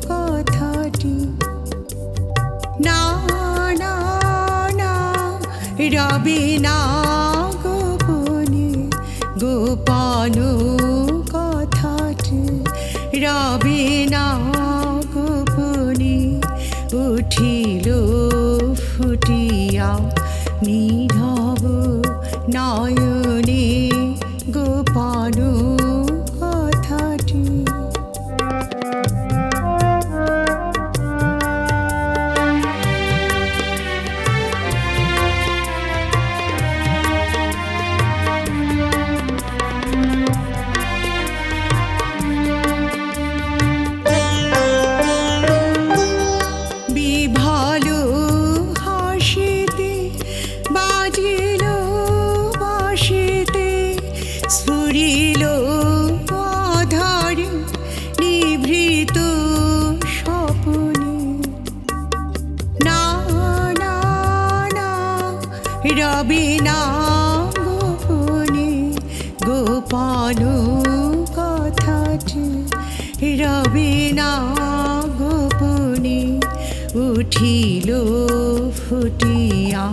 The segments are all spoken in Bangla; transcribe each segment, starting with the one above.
কথাটি না না না রবে না গোপনে গোপন কথাটি রবে না গোপনে উঠিল ফুটিয়া নীরব নয়নে গোপন কথাটি বিভালো হাসিতে বাজিল বাঁশিতে স্ফুরিল আধারে নিভৃত স্বপনে না না না রবে না গোপনে গোপন কথাটি রবে না গোপনে উঠিল ফুটিয়া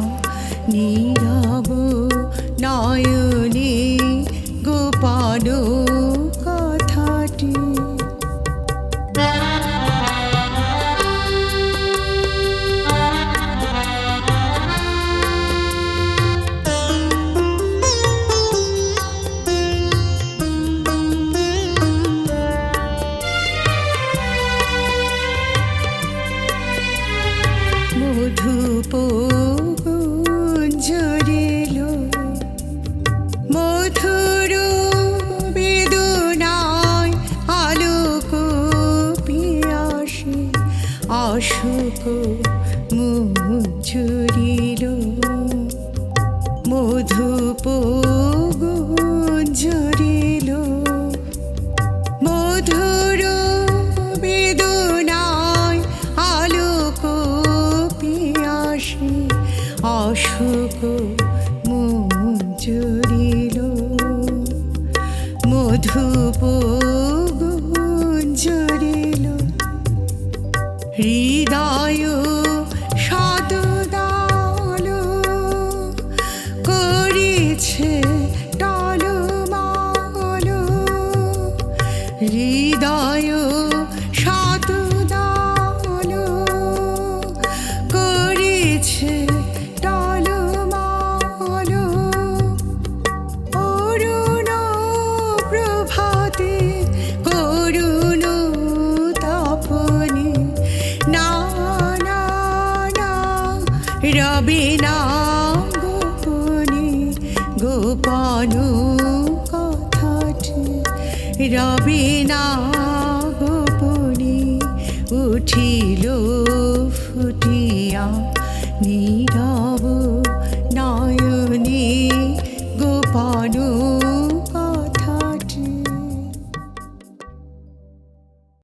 নীরব নয়নে গোপন কথাটি মধুপ গুঞ্জরিল মধুর বেদনায় আলোক পিয়াসে অশোক মুঞ্জরিল মধুপ গুঞ্জরিল মধুর বেদনায় আলোক পিয়াসে অশোক মুঞ্জরিল মধুপ গুঞ্জরিল হৃদয় শতদাল করেছে টলমল হৃদয় শতদাল করেছে টলমল অরুণ প্রভাতে করুণ তপনে না না না রবে না গোপনে গোপন কথাটি রবে না গোপনে উঠিল ফুটিয়া নীরব